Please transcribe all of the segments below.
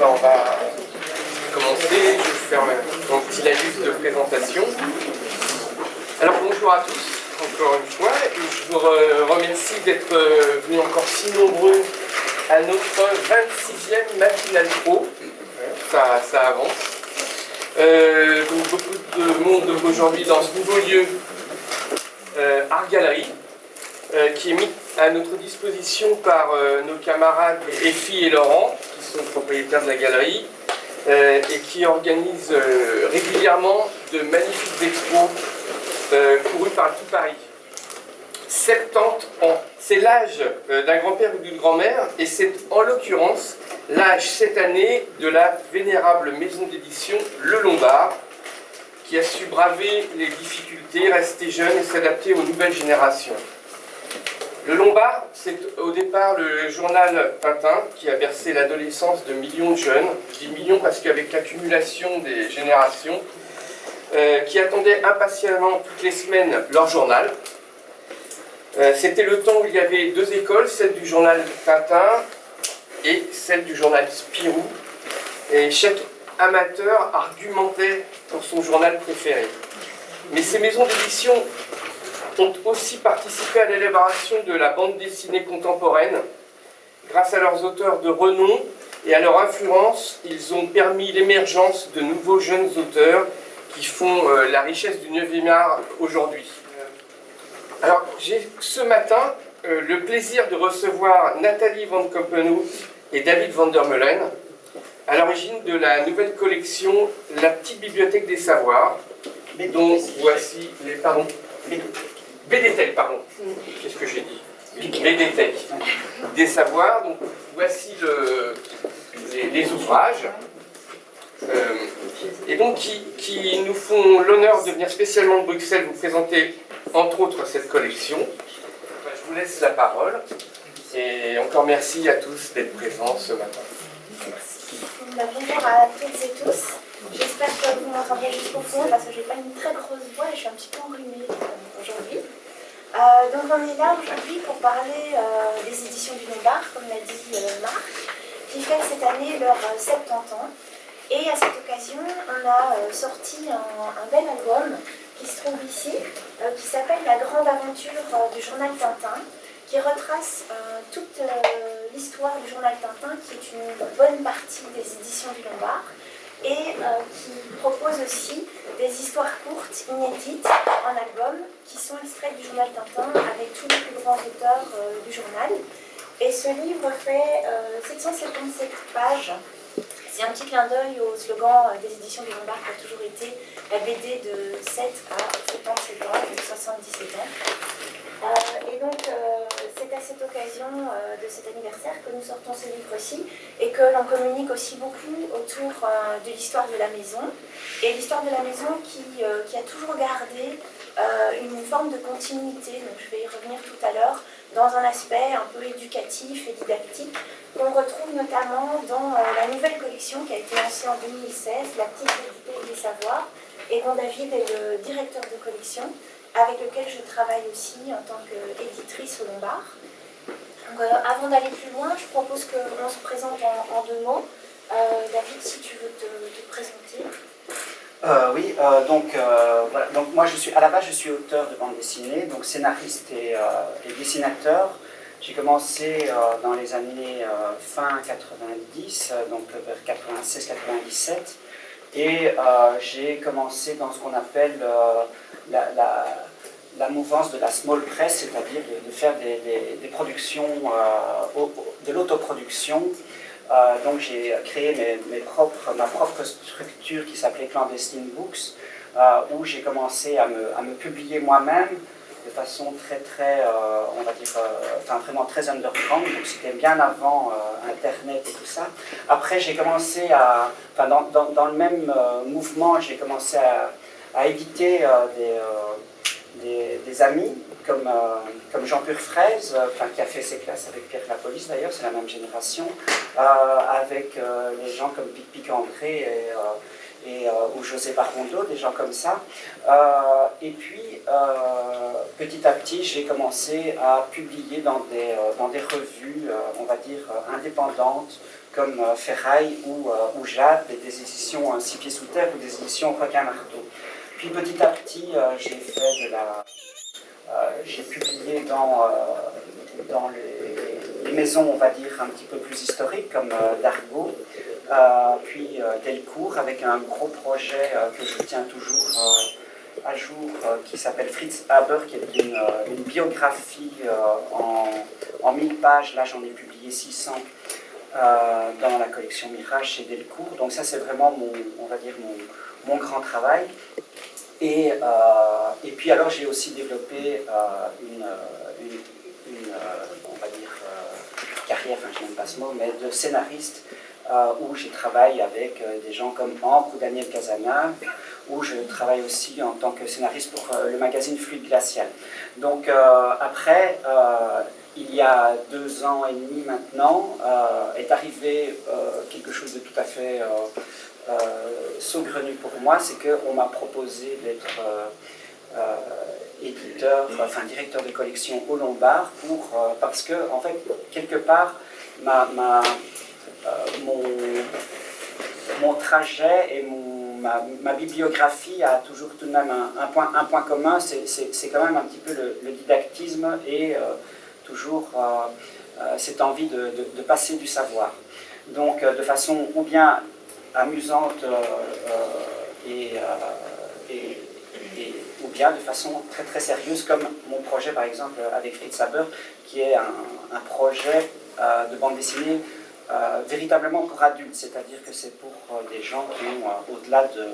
on va commencer. Je vais faire mon petit laïus de présentation. Alors bonjour à tous, encore une fois, et je vous remercie d'être venus encore si nombreux à notre 26e matinale pro. Ça avance. Donc beaucoup de monde aujourd'hui dans ce nouveau lieu, Art Gallery, qui est mis à notre disposition par nos camarades Effie et Laurent, qui sont propriétaires de la galerie, et qui organisent régulièrement de magnifiques expos courus par tout Paris. 70 ans, c'est l'âge d'un grand-père ou d'une grand-mère, et c'est en l'occurrence l'âge cette année de la vénérable maison d'édition Le Lombard, qui a su braver les difficultés, rester jeune et s'adapter aux nouvelles générations. Le Lombard, c'est au départ le journal Tintin qui a bercé l'adolescence de millions de jeunes, je dis millions parce qu'avec l'accumulation des générations, qui attendaient impatiemment toutes les semaines leur journal. C'était le temps où il y avait deux écoles, celle du journal Tintin et celle du journal Spirou, et chaque amateur argumentait pour son journal préféré. Mais ces maisons d'édition ont aussi participé à l'élaboration de la bande dessinée contemporaine. Grâce à leurs auteurs de renom et à leur influence, ils ont permis l'émergence de nouveaux jeunes auteurs qui font la richesse du 9e art aujourd'hui. Alors, j'ai ce matin le plaisir de recevoir Nathalie Van Campenhout et David Van der Meulen, à l'origine de la nouvelle collection La Petite Bibliothèque des Savoirs, dont voici les... Pardon. BDTech, pardon. Qu'est-ce que j'ai dit? BDTech. Des Savoirs. Donc, voici les ouvrages. Et donc, qui nous font l'honneur de venir spécialement de Bruxelles vous présenter, entre autres, cette collection. Je vous laisse la parole. Et encore merci à tous d'être présents ce matin. Bonjour à toutes et tous. J'espère que vous m'entendrez jusqu'au fond parce que je n'ai pas une très grosse voix et je suis un petit peu enrhumée aujourd'hui. Donc on est là aujourd'hui pour parler des éditions du Lombard, comme l'a dit Marc, qui fête cette année leurs 70 ans. Et à cette occasion, on a sorti un bel album qui se trouve ici, qui s'appelle La Grande Aventure du Journal Tintin, qui retrace toute l'histoire du Journal Tintin, qui est une bonne partie des éditions du Lombard, et qui propose aussi des histoires courtes, inédites, en album, qui sont extraites du Journal Tintin, avec tous les plus grands auteurs du journal. Et ce livre fait 777 pages. C'est un petit clin d'œil au slogan des éditions du Lombard qui a toujours été la BD de 7 à 77 ans, donc 77 ans. Et donc, c'est à cette occasion de cet anniversaire que nous sortons ce livre-ci et que l'on communique aussi beaucoup autour de l'histoire de la maison. Et l'histoire de la maison qui a toujours gardé une forme de continuité, donc je vais y revenir tout à l'heure, dans un aspect un peu éducatif et didactique qu'on retrouve notamment dans la nouvelle collection qui a été lancée en 2016, La Petite Bibliothèque des Savoirs, et dont David est le directeur de collection, avec lequel je travaille aussi en tant qu'éditrice au Lombard. Donc, avant d'aller plus loin, je propose qu'on se présente en deux mots. David, si tu veux te présenter. Oui, voilà. Donc moi à la base je suis auteur de bande dessinée, donc scénariste et dessinateur. J'ai commencé dans les années fin 90, donc vers 96-97, et j'ai commencé dans ce qu'on appelle la mouvance de la small press, c'est-à-dire de faire des productions, de l'autoproduction. Donc j'ai créé ma propre structure qui s'appelait Clandestine Books, où j'ai commencé à me publier moi-même de façon très on va dire, vraiment très underground, donc c'était bien avant Internet et tout ça. Après j'ai commencé dans le même mouvement, j'ai commencé à éditer des amis, comme Jean Purfraise, qui a fait ses classes avec Pierre Lapolice d'ailleurs, c'est la même génération, avec les gens comme Pic André ou José Barrondo, des gens comme ça. Et puis, petit à petit, j'ai commencé à publier dans des revues, on va dire, indépendantes, comme Ferraille ou Jade, des éditions Six Pieds Sous Terre ou des éditions Requin-Marteau. Puis petit à petit, j'ai publié dans les maisons, on va dire, un petit peu plus historiques, comme Dargaud, puis Delcourt, avec un gros projet que je tiens toujours à jour, qui s'appelle Fritz Haber, qui est une biographie en 1000 pages. Là, j'en ai publié 600 dans la collection Mirage chez Delcourt. Donc ça, c'est vraiment on va dire, mon grand travail. Et puis alors, j'ai aussi développé on va dire, carrière, enfin je n'aime pas ce mot, mais de scénariste, où je travaille avec des gens comme Ancre ou Daniel Casanave, où je travaille aussi en tant que scénariste pour le magazine Fluide Glacial. Donc après, il y a 2 ans et demi maintenant, est arrivé quelque chose de tout à fait saugrenu pour moi, c'est qu'on m'a proposé d'être directeur de collection au Lombard parce que, en fait, quelque part, mon trajet et ma bibliographie a toujours tout de même un point commun, c'est quand même un petit peu le didactisme et toujours cette envie de passer du savoir. Donc de façon ou bien amusante ou bien de façon très très sérieuse, comme mon projet par exemple avec Fritz Haber, qui est un projet de bande dessinée véritablement pour adultes, c'est-à-dire que c'est pour des gens qui ont au-delà de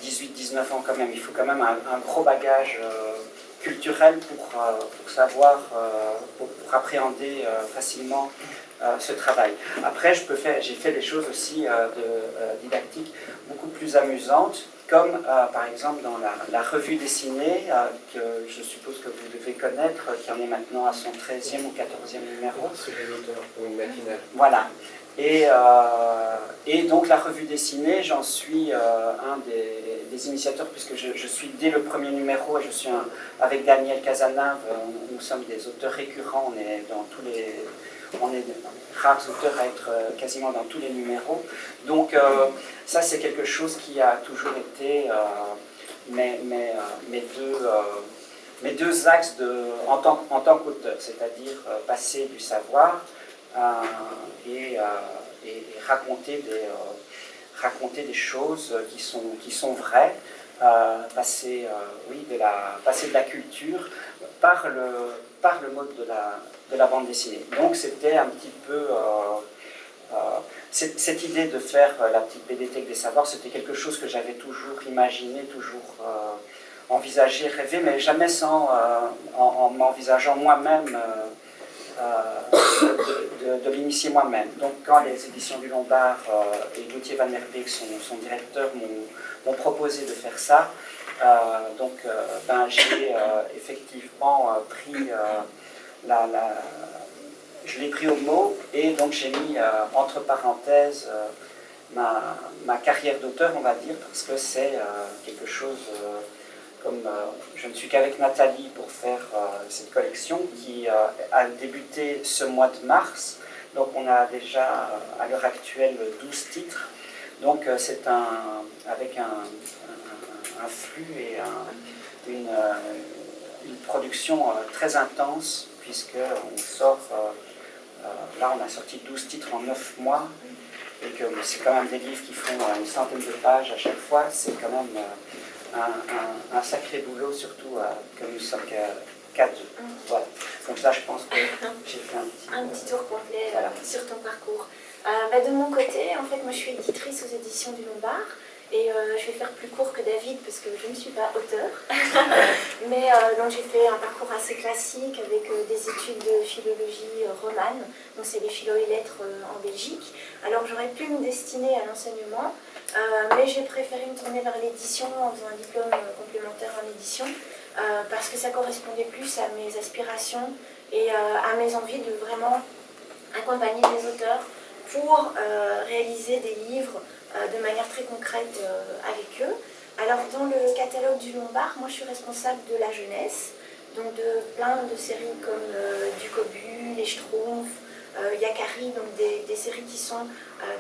18-19 ans quand même. Il faut quand même un gros bagage culturel pour savoir, pour appréhender facilement ce travail. Après, j'ai fait des choses aussi didactiques beaucoup plus amusantes, comme par exemple dans la revue dessinée, que je suppose que vous devez connaître, qui en est maintenant à son 13e ou 14e numéro. C'est les auteurs pour une matinale. Voilà. Et donc la revue dessinée, j'en suis un des initiateurs, puisque je suis dès le premier numéro, et je suis avec Daniel Casanave, nous sommes des auteurs récurrents, on est des rares auteurs à être quasiment dans tous les numéros. Donc ça, c'est quelque chose qui a toujours été mes deux axes en tant qu'auteur, c'est-à-dire passer du savoir et raconter des choses qui sont vraies, passer de la culture par le mode de la bande dessinée. Donc c'était un petit peu cette idée de faire la petite BDthèque des savoirs, c'était quelque chose que j'avais toujours imaginé, toujours envisagé, rêvé, mais jamais en m'envisageant moi-même de l'initier moi-même. Donc quand les éditions du Lombard et Gauthier Van Merbeek, son directeur, m'ont proposé de faire ça, j'ai effectivement pris je l'ai pris au mot, et donc j'ai mis entre parenthèses ma carrière d'auteur, on va dire, parce que c'est quelque chose comme je ne suis qu'avec Nathalie pour faire cette collection qui a débuté ce mois de mars. Donc on a déjà à l'heure actuelle 12 titres. Donc c'est avec un flux et une production très intense, puisqu'on sort, là on a sorti 12 titres en 9 mois, et que c'est quand même des livres qui font une centaine de pages à chaque fois. C'est quand même un sacré boulot, surtout que nous sommes qu'à 2. Voilà. Donc là, je pense que j'ai fait un petit tour complet voilà. Sur ton parcours. De mon côté, en fait, moi je suis éditrice aux éditions du Lombard, et je vais faire plus court que David parce que je ne suis pas auteur. Mais donc j'ai fait un parcours assez classique avec des études de philologie romane, donc c'est les philo et lettres en Belgique. Alors j'aurais pu me destiner à l'enseignement, mais j'ai préféré me tourner vers l'édition en faisant un diplôme complémentaire en édition, parce que ça correspondait plus à mes aspirations et à mes envies de vraiment accompagner les auteurs pour réaliser des livres de manière très concrète avec eux. Alors dans le catalogue du Lombard, moi je suis responsable de la jeunesse, donc de plein de séries comme Du Cobu, Les Schtroumpfs, Yakari, donc des séries qui sont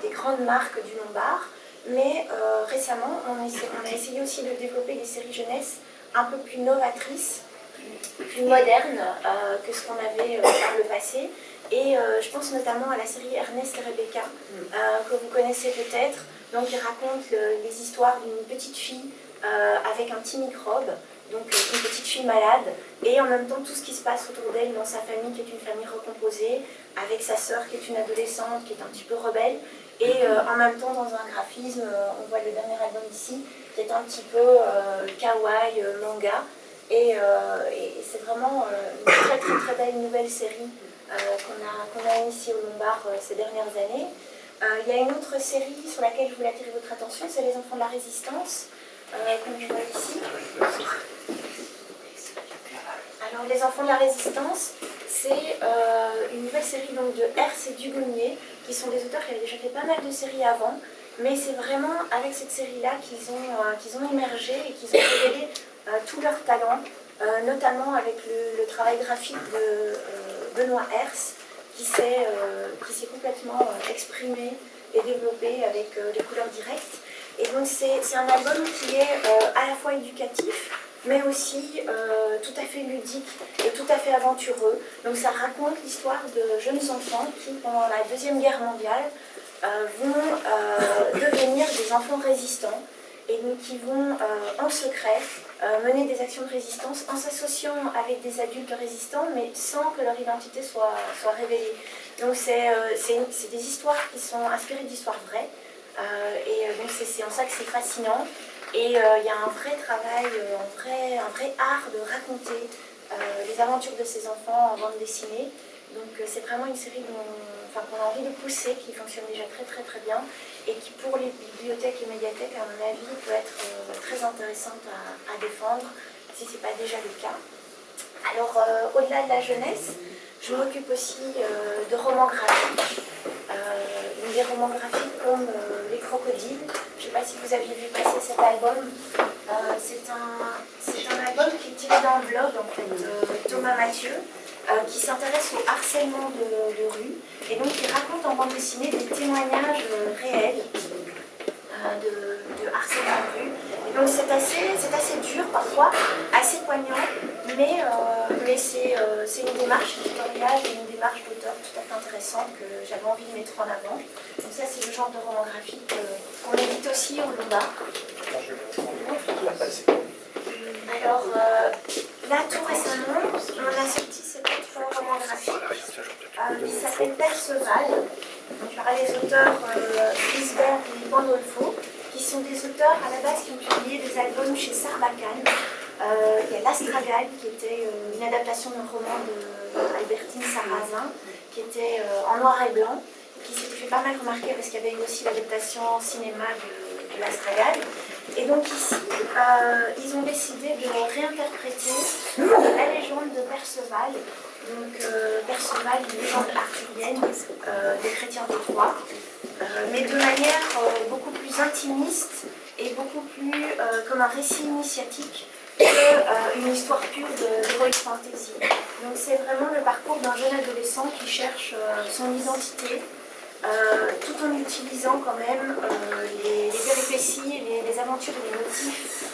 des grandes marques du Lombard. Mais récemment, on a essayé aussi de développer des séries jeunesse un peu plus novatrices, plus modernes que ce qu'on avait par le passé. Et je pense notamment à la série Ernest et Rebecca, que vous connaissez peut-être. Donc, il raconte les histoires d'une petite fille avec un petit microbe, donc une petite fille malade, et en même temps tout ce qui se passe autour d'elle dans sa famille, qui est une famille recomposée, avec sa sœur qui est une adolescente, qui est un petit peu rebelle, et en même temps dans un graphisme, on voit le dernier album ici, qui est un petit peu kawaii, manga, et c'est vraiment une très très très belle nouvelle série qu'on a initiée au Lombard ces dernières années. Il y a une autre série sur laquelle je voulais attirer votre attention, c'est Les Enfants de la Résistance, comme je vois ici. Alors, Les Enfants de la Résistance, c'est une nouvelle série donc, de Herse et Dugommier, qui sont des auteurs qui avaient déjà fait pas mal de séries avant, mais c'est vraiment avec cette série-là qu'ils ont émergé et qu'ils ont révélé tout leur talent, notamment avec le travail graphique de Benoît Herse, qui s'est complètement exprimé et développé avec les couleurs directes. Et donc c'est un album qui est à la fois éducatif, mais aussi tout à fait ludique et tout à fait aventureux. Donc ça raconte l'histoire de jeunes enfants qui, pendant la Deuxième Guerre mondiale, vont devenir des enfants résistants et donc qui vont en secret mener des actions de résistance en s'associant avec des adultes résistants, mais sans que leur identité soit révélée. Donc c'est des histoires qui sont inspirées d'histoires vraies, et donc c'est en ça que c'est fascinant. Et il y a un vrai travail, un vrai art de raconter les aventures de ces enfants en bande dessinée. Donc c'est vraiment une série qu'on a envie de pousser, qui fonctionne déjà très très très bien et qui pour les bibliothèques et médiathèques, à mon avis, peut être très intéressante à défendre, si ce n'est pas déjà le cas. Alors au-delà de la jeunesse, je m'occupe aussi de romans graphiques. Des romans graphiques comme Les Crocodiles. Je ne sais pas si vous aviez vu passer cet album. C'est un album qui est tiré d'un blog en fait, Thomas Mathieu, qui s'intéresse au harcèlement de rue et donc qui raconte en bande dessinée des témoignages réels de harcèlement de rue. Et donc c'est assez dur parfois, assez poignant, mais c'est une démarche éditoriale et une démarche d'auteur tout à fait intéressante que j'avais envie de mettre en avant. Donc ça c'est le genre de roman graphique qu'on édite aussi au Lombard. Alors là tout récemment, on a sorti cet autre roman graphique qui s'appelle Perceval. Donc, il y aura les auteurs Lisbert et Pandolfo, qui sont des auteurs à la base qui ont publié des albums chez Sarbacane. Il y a L'Astragale, qui était une adaptation d'un roman d'Albertine Sarrazin, qui était en noir et blanc, qui s'était fait pas mal remarquer parce qu'il y avait eu aussi l'adaptation en cinéma de L'Astragale. Et donc ici, ils ont décidé de réinterpréter la légende de Perceval. Donc Perceval, une légende arthurienne des chrétiens de Troie, mais de manière beaucoup plus intimiste et beaucoup plus comme un récit initiatique qu'une histoire pure d'heroic fantasy. Donc c'est vraiment le parcours d'un jeune adolescent qui cherche son identité, tout en utilisant quand même les péripéties, les aventures et les motifs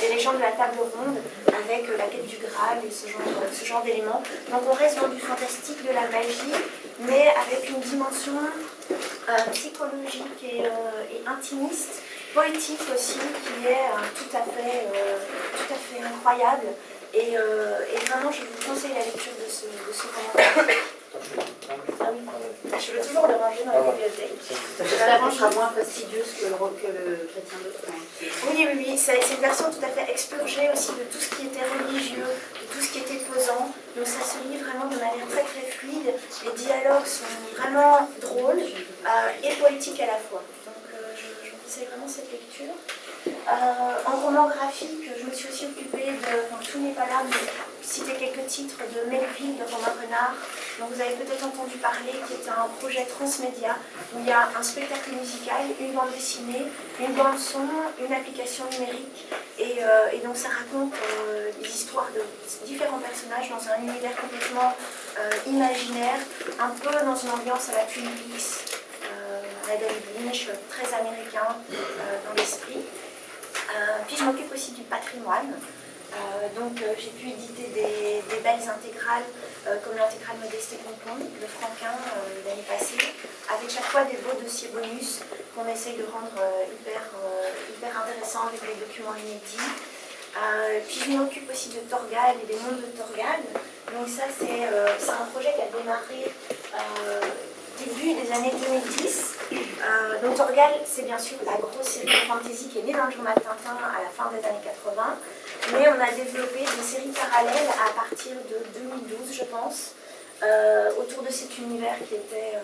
des légendes de la table ronde, avec la quête du Graal et ce genre d'éléments. Donc on reste dans du fantastique, de la magie, mais avec une dimension psychologique et intimiste, poétique aussi, qui est tout à fait incroyable. Et vraiment, je vous conseille la lecture de ce roman. Ah oui, je veux toujours le ranger dans la bibliothèque. La revanche sera moins fastidieuse que le chrétien de Troie. Oui, c'est une version tout à fait expurgée aussi de tout ce qui était religieux, de tout ce qui était pesant. Donc ça se lit vraiment de manière très très fluide. Les dialogues sont vraiment drôles et poétiques à la fois. Donc je vous conseille vraiment cette lecture. En roman graphique, je me suis aussi occupée de... Enfin, tout n'est pas là, mais citer quelques titres de Melville, de Romain Renard, dont vous avez peut-être entendu parler, qui est un projet transmédia où il y a un spectacle musical, une bande dessinée, une bande son, une application numérique, et donc ça raconte les histoires de différents personnages dans un univers complètement imaginaire, un peu dans une ambiance à la Twin Peaks, à David Lynch, très américain dans l'esprit. Puis je m'occupe aussi du patrimoine. Donc j'ai pu éditer des belles intégrales comme l'intégrale Modeste et Pompon de Franquin l'année passée, avec chaque fois des beaux dossiers bonus qu'on essaye de rendre hyper intéressants avec des documents inédits. Puis je m'occupe aussi de Torgal et des mondes de Torgal. Donc ça c'est un projet qui a démarré début des années 2010. Donc Torgal, c'est bien sûr la grosse série de fantasy qui est née dans le journal Tintin à la fin des années 80, mais on a développé des séries parallèles à partir de 2012, je pense, autour de cet univers qui était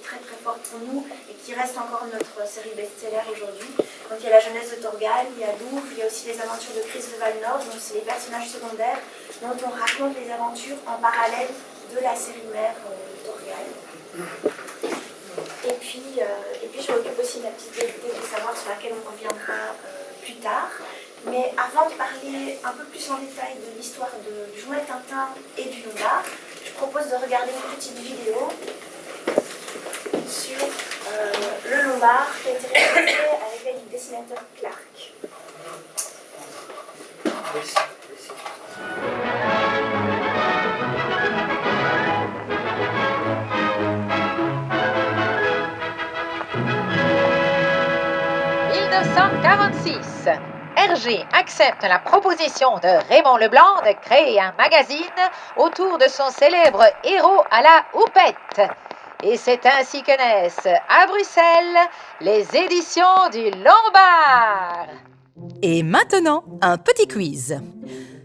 très très fort pour nous et qui reste encore notre série best-seller aujourd'hui. Donc il y a la jeunesse de Torgal, il y a Douvres, il y a aussi les aventures de Chris de Valnor, donc c'est les personnages secondaires dont on raconte les aventures en parallèle de la série mère Torgal. Et puis je m'occupe aussi de la petite vérité de savoir sur laquelle on reviendra plus tard. Mais avant de parler un peu plus en détail de l'histoire du journal Tintin et du Lombard, je propose de regarder une petite vidéo sur le Lombard qui a été réalisée avec l'aide du dessinateur Clark. Hergé accepte la proposition de Raymond Leblanc de créer un magazine autour de son célèbre héros à la houppette. Et c'est ainsi que naissent, à Bruxelles, les éditions du Lombard. Et maintenant, un petit quiz.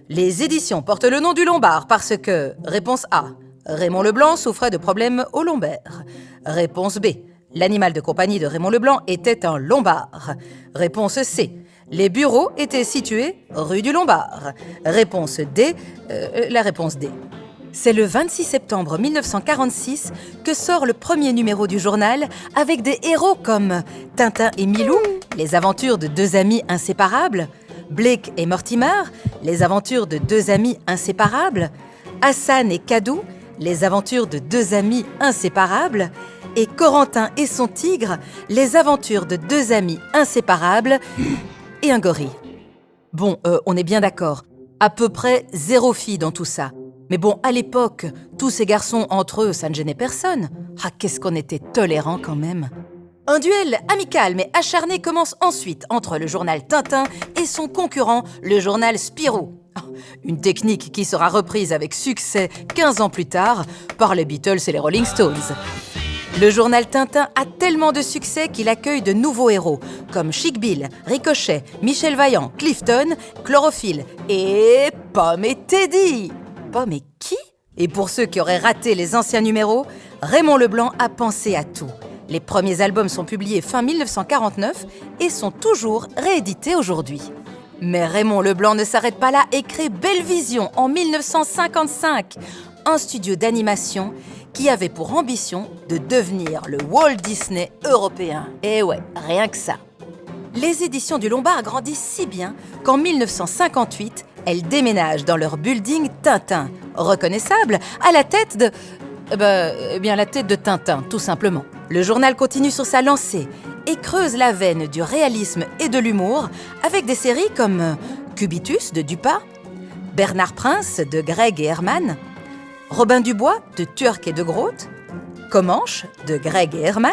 Les éditions portent le nom du Lombard parce que, réponse A, Raymond Leblanc souffrait de problèmes au lombaire. Réponse B, l'animal de compagnie de Raymond Leblanc était un lombard. Réponse C, les bureaux étaient situés rue du Lombard. Réponse D, la réponse D. C'est le 26 septembre 1946 que sort le premier numéro du journal avec des héros comme Tintin et Milou, les aventures de deux amis inséparables, Blake et Mortimer, les aventures de deux amis inséparables, Hassan et Kadou, les aventures de deux amis inséparables, et Corentin et son tigre, les aventures de deux amis inséparables et un gorille. Bon, on est bien d'accord, à peu près 0 fille dans tout ça. Mais bon, à l'époque, tous ces garçons entre eux, ça ne gênait personne. Ah, qu'est-ce qu'on était tolérants quand même. Un duel amical mais acharné commence ensuite entre le journal Tintin et son concurrent, le journal Spirou. Une technique qui sera reprise avec succès 15 ans plus tard par les Beatles et les Rolling Stones. Le journal Tintin a tellement de succès qu'il accueille de nouveaux héros, comme Chic Bill, Ricochet, Michel Vaillant, Clifton, Chlorophylle et Pomme et Teddy. Pomme et qui ? Et pour ceux qui auraient raté les anciens numéros, Raymond Leblanc a pensé à tout. Les premiers albums sont publiés fin 1949 et sont toujours réédités aujourd'hui. Mais Raymond Leblanc ne s'arrête pas là et crée Belle Vision en 1955, un studio d'animation qui avait pour ambition de devenir le Walt Disney européen. Et ouais, rien que ça. Les éditions du Lombard grandissent si bien qu'en 1958, elles déménagent dans leur building Tintin, reconnaissable à la tête de... la tête de Tintin, tout simplement. Le journal continue sur sa lancée et creuse la veine du réalisme et de l'humour avec des séries comme Cubitus de Dupas, Bernard Prince de Greg et Herman, Robin Dubois de Turc et de Groot, Comanche de Greg et Herman,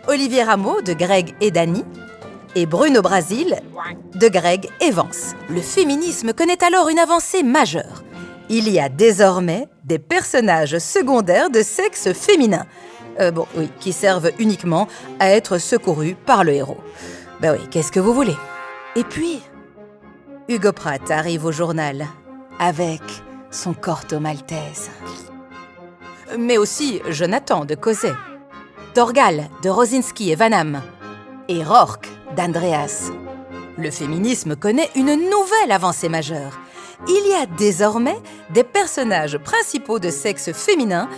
Olivier Rameau de Greg et Dany, et Bruno Brasil de Greg et Vance. Le féminisme connaît alors une avancée majeure. Il y a désormais des personnages secondaires de sexe féminin. Qui servent uniquement à être secourus par le héros. Qu'est-ce que vous voulez ? Et puis, Hugo Pratt arrive au journal avec son Corto Maltese. Mais aussi Jonathan de Causet, Torgal de Rosinski et Vanham, et Rourke d'Andreas. Le féminisme connaît une nouvelle avancée majeure. il y a désormais des personnages principaux de sexe féminin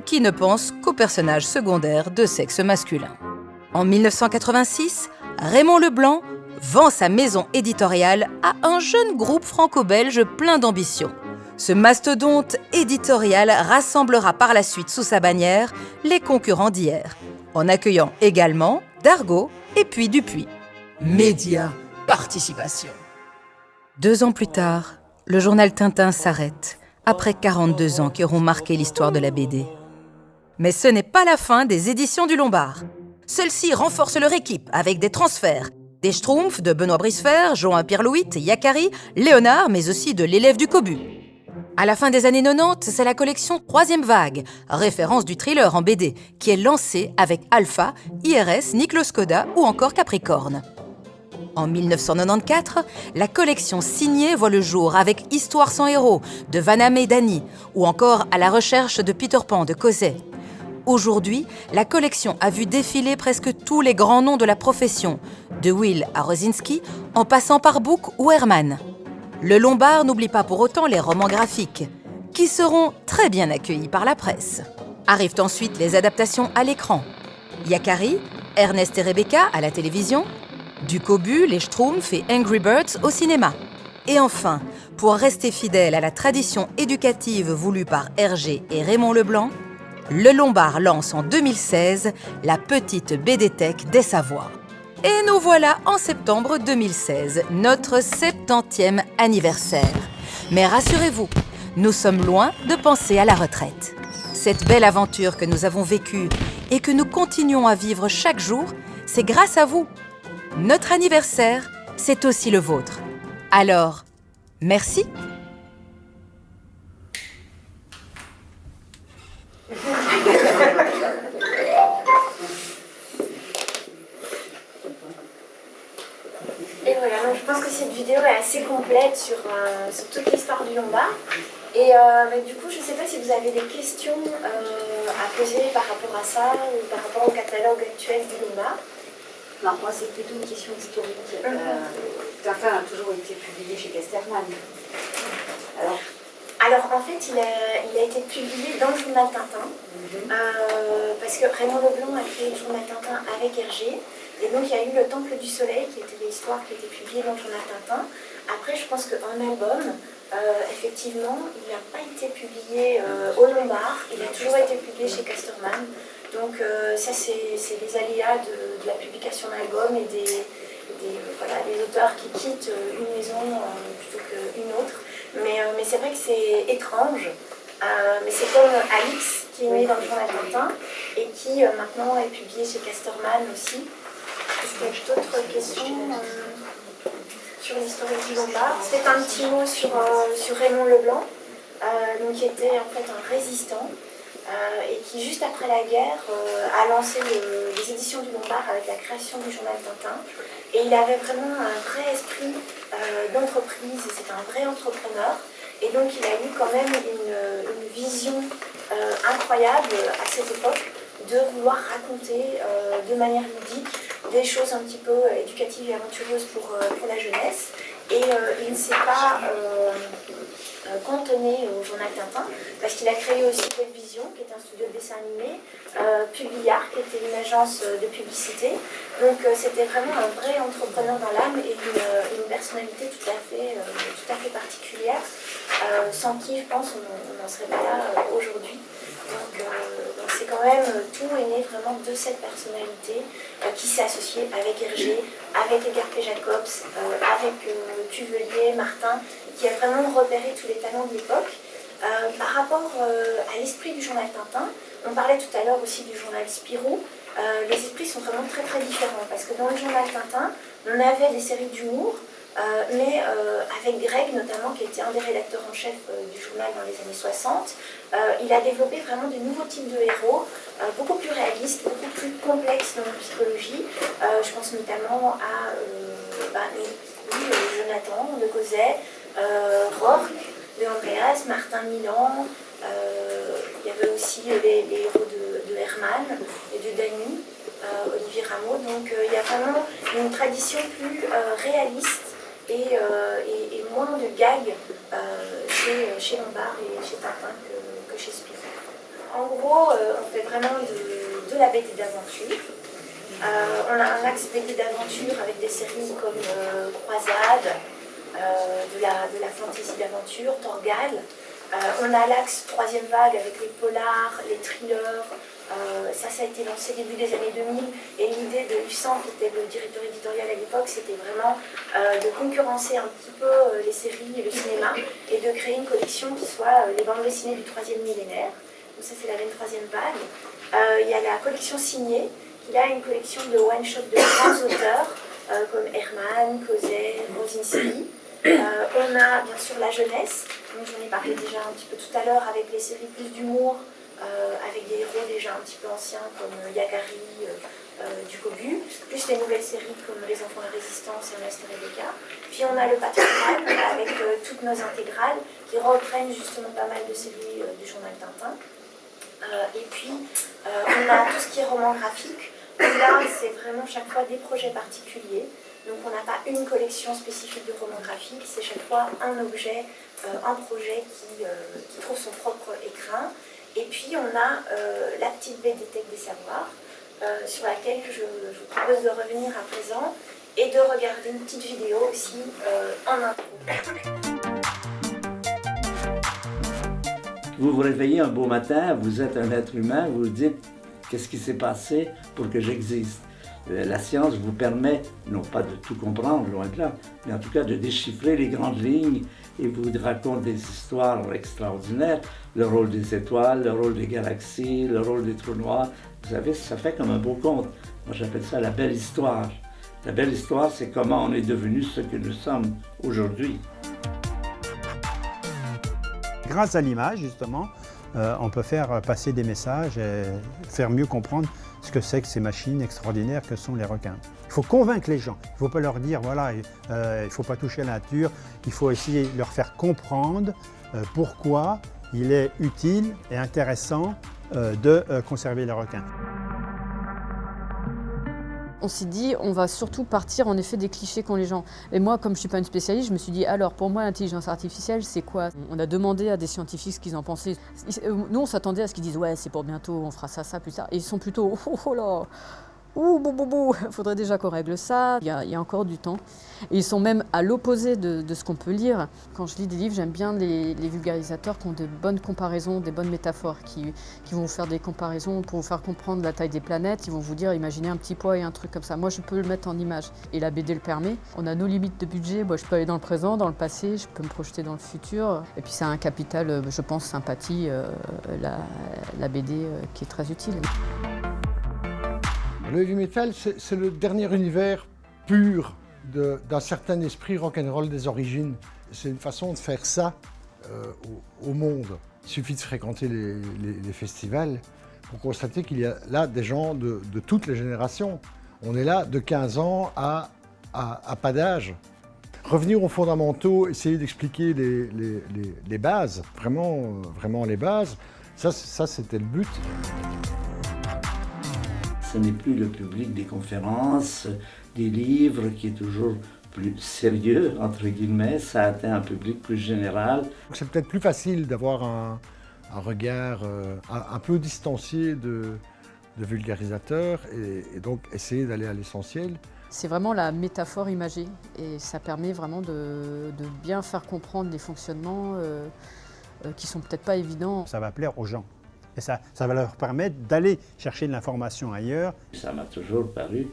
qui ne pensent qu'aux personnages secondaires de sexe masculin. En 1986, Raymond Leblanc vend sa maison éditoriale à un jeune groupe franco-belge plein d'ambition. Ce mastodonte éditorial rassemblera par la suite sous sa bannière les concurrents d'hier, en accueillant également Dargaud et puis Dupuis. Média, participation. 2 ans plus tard, le journal Tintin s'arrête, après 42 ans qui auront marqué l'histoire de la BD. Mais ce n'est pas la fin des éditions du Lombard. Celles-ci renforcent leur équipe avec des transferts. Des Schtroumpfs de Benoît Brisefer, Joan Pirlouit, Yakari, Léonard, mais aussi de l'élève du Cobu. À la fin des années 90, c'est la collection Troisième Vague, référence du thriller en BD, qui est lancée avec Alpha, IRS, Niklos Skoda ou encore Capricorne. En 1994, la collection signée voit le jour avec Histoire sans héros de Vanham et Dany ou encore À la recherche de Peter Pan de Cosset. Aujourd'hui, la collection a vu défiler presque tous les grands noms de la profession, de Will à Rosinski, en passant par Book ou Herman. Le Lombard n'oublie pas pour autant les romans graphiques, qui seront très bien accueillis par la presse. Arrivent ensuite les adaptations à l'écran. Yakari, Ernest et Rebecca à la télévision, du Cobu, les Schtroumpfs et Angry Birds au cinéma. Et enfin, pour rester fidèle à la tradition éducative voulue par Hergé et Raymond Leblanc, le Lombard lance en 2016 la petite BD-Tech des Savoirs. Et nous voilà en septembre 2016, notre 70e anniversaire. Mais rassurez-vous, nous sommes loin de penser à la retraite. Cette belle aventure que nous avons vécue et que nous continuons à vivre chaque jour, c'est grâce à vous. Notre anniversaire, c'est aussi le vôtre. Alors, merci. Et voilà, donc je pense que cette vidéo est assez complète sur toute l'histoire du Lombard. Et mais du coup, je ne sais pas si vous avez des questions à poser par rapport à ça ou par rapport au catalogue actuel du Lombard. Non, moi c'est plutôt une question historique. Tintin a toujours été publié chez Casterman. Alors en fait, il a été publié dans le journal Tintin, parce que Raymond Leblanc a créé le journal Tintin avec Hergé. Et donc il y a eu le Temple du Soleil, qui était l'histoire qui a été publiée dans le journal Tintin. Après, je pense qu'un album, effectivement, il n'a pas été publié au Lombard, il a toujours été publié chez Casterman. Donc ça, c'est les aléas de la publication d'albums et des auteurs qui quittent une maison plutôt qu'une autre. Mais c'est vrai que c'est étrange. Mais c'est comme Alix, qui est né dans le journal Tintin et qui maintenant est publié chez Casterman aussi. Est-ce qu'il y a d'autres questions sur l'historique du Lombard? C'est un petit mot sur Raymond Leblanc, donc qui était en fait un résistant et qui, juste après la guerre, a lancé les éditions du Lombard avec la création du journal Tintin. Et il avait vraiment un vrai esprit d'entreprise, et c'était un vrai entrepreneur. Et donc il a eu quand même une vision incroyable à cette époque de vouloir raconter de manière ludique des choses un petit peu éducatives et aventureuses pour la jeunesse. Et il ne s'est pas cantonné au journal Tintin, parce qu'il a créé aussi Web Vision, qui est un studio de dessin animé, Publiart, qui était une agence de publicité. Donc c'était vraiment un vrai entrepreneur dans l'âme et une personnalité tout à fait particulière, sans qui, je pense, on n'en serait pas là aujourd'hui. Donc c'est quand même, tout est né vraiment de cette personnalité qui s'est associée avec Hergé, avec Edgar P. Jacobs, avec Tuvelier, Martin, qui a vraiment repéré tous les talents de l'époque. Par rapport à l'esprit du journal Tintin, on parlait tout à l'heure aussi du journal Spirou. Les esprits sont vraiment très très différents, parce que dans le journal Tintin, on avait des séries d'humour, mais avec Greg notamment, qui était un des rédacteurs en chef du journal dans les années 60, il a développé vraiment de nouveaux types de héros, beaucoup plus réalistes, beaucoup plus complexes dans leur psychologie. Je pense notamment à Jonathan de Cosset, Rourke de Andreas, Martin Milan, il y avait aussi les héros de Herman et de Dany, Olivier Rameau. Donc il y a vraiment une tradition plus réaliste et moins de gags chez Lombard et chez Tintin que chez Spirou. En gros, on fait vraiment de la BD d'aventure. On a un axe BD d'aventure avec des séries comme Croisade, de la fantasy d'aventure, Torgal. On a l'axe troisième vague avec les polars, les thrillers. Ça a été lancé début des années 2000. Et l'idée de Hussan, qui était le directeur éditorial à l'époque, c'était vraiment de concurrencer un petit peu les séries et le cinéma et de créer une collection qui soit les bandes dessinées du troisième millénaire. Donc ça, c'est la veine troisième vague. Il y a la collection signée, qui a une collection de one-shot de grands auteurs, comme Herman, Cosset, Rosinski. On a bien sûr la jeunesse, donc j'en ai parlé déjà un petit peu tout à l'heure avec les séries plus d'humour, avec des héros déjà un petit peu anciens comme Yakari, Ducobu, plus les nouvelles séries comme Les Enfants de la Résistance et Ernest et Rebecca. Puis on a le Patronal avec toutes nos intégrales qui reprennent justement pas mal de séries du journal Tintin. Et puis on a tout ce qui est roman graphique. Là, c'est vraiment chaque fois des projets particuliers. Donc on n'a pas une collection spécifique de romans graphiques, c'est chaque fois un objet, un projet qui trouve son propre écrin. Et puis on a la petite BD Tech des Savoirs, sur laquelle je vous propose de revenir à présent et de regarder une petite vidéo aussi en intro. Vous vous réveillez un beau matin, vous êtes un être humain, vous vous dites qu'est-ce qui s'est passé pour que j'existe. La science vous permet, non pas de tout comprendre, loin de là, mais en tout cas de déchiffrer les grandes lignes et vous raconte des histoires extraordinaires, le rôle des étoiles, le rôle des galaxies, le rôle des trous noirs. Vous savez, ça fait comme un beau conte. Moi j'appelle ça la belle histoire. La belle histoire, c'est comment on est devenu ce que nous sommes aujourd'hui. Grâce à l'image, justement, on peut faire passer des messages et faire mieux comprendre ce que c'est que ces machines extraordinaires que sont les requins. Il faut convaincre les gens. Il ne faut pas leur dire, voilà, il ne faut pas toucher à la nature. Il faut essayer de leur faire comprendre pourquoi il est utile et intéressant de conserver les requins. On s'est dit, on va surtout partir en effet des clichés qu'ont les gens. Et moi, comme je ne suis pas une spécialiste, je me suis dit, alors pour moi, l'intelligence artificielle, c'est quoi? On a demandé à des scientifiques ce qu'ils en pensaient. Nous, on s'attendait à ce qu'ils disent, ouais, c'est pour bientôt, on fera ça plus tard. Et ils sont plutôt, oh là, ouh, bou, faudrait déjà qu'on règle ça. Il y a encore du temps. Et ils sont même à l'opposé de ce qu'on peut lire. Quand je lis des livres, j'aime bien les vulgarisateurs qui ont de bonnes comparaisons, des bonnes métaphores, qui vont vous faire des comparaisons pour vous faire comprendre la taille des planètes. Ils vont vous dire, imaginez un petit poids et un truc comme ça. Moi, je peux le mettre en image. Et la BD le permet. On a nos limites de budget. Moi, je peux aller dans le présent, dans le passé, je peux me projeter dans le futur. Et puis, c'est un capital, je pense, sympathie, la BD qui est très utile. Le heavy metal, c'est le dernier univers pur d'un certain esprit rock'n'roll des origines. C'est une façon de faire ça au monde. Il suffit de fréquenter les festivals pour constater qu'il y a là des gens de toutes les générations. On est là de 15 ans à pas d'âge. Revenir aux fondamentaux, essayer d'expliquer les bases, vraiment les bases, ça c'était le but. Ce n'est plus le public des conférences, des livres qui est toujours plus sérieux, entre guillemets, ça atteint un public plus général. C'est peut-être plus facile d'avoir un regard un peu distancié de vulgarisateur et donc essayer d'aller à l'essentiel. C'est vraiment la métaphore imagée et ça permet vraiment de bien faire comprendre des fonctionnements qui sont peut-être pas évidents. Ça va plaire aux gens. Et ça va leur permettre d'aller chercher de l'information ailleurs. Ça m'a toujours paru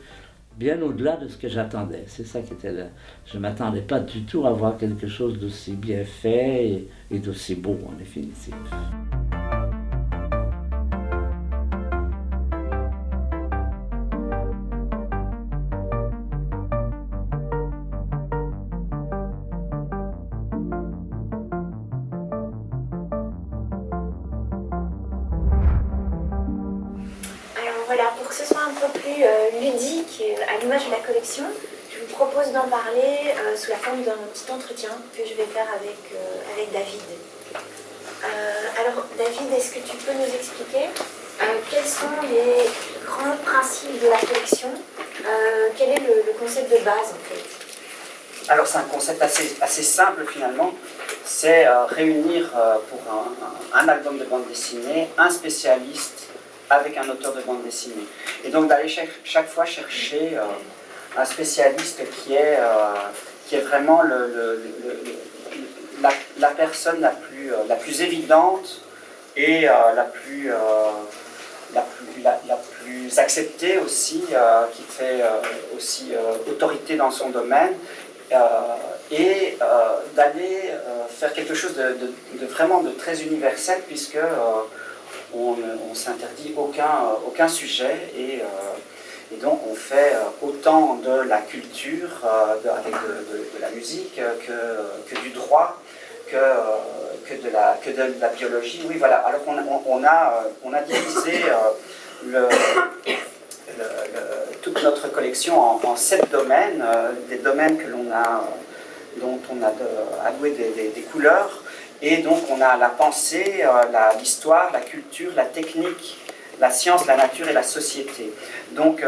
bien au-delà de ce que j'attendais. C'est ça qui était là. Je ne m'attendais pas du tout à voir quelque chose d'aussi bien fait et d'aussi beau en définitive. Voilà, pour que ce soit un peu plus ludique à l'image de la collection, je vous propose d'en parler sous la forme d'un petit entretien que je vais faire avec David. Alors David, est-ce que tu peux nous expliquer quels sont les grands principes de la collection? Quel est le concept de base en fait? Alors c'est un concept assez simple finalement, c'est réunir pour un album de bande dessinée un spécialiste avec un auteur de bande dessinée. Et donc d'aller chaque fois chercher un spécialiste qui est vraiment la personne la plus évidente et la plus acceptée aussi, qui fait aussi autorité dans son domaine, et d'aller faire quelque chose de vraiment de très universel, puisque on s'interdit aucun sujet, et donc on fait autant de la culture, avec de la musique, que du droit, que de la biologie. Oui, voilà. Alors on a divisé toute notre collection en 7 domaines, des domaines dont on a alloué des couleurs. Et donc on a la pensée, l'histoire, la culture, la technique, la science, la nature et la société. Donc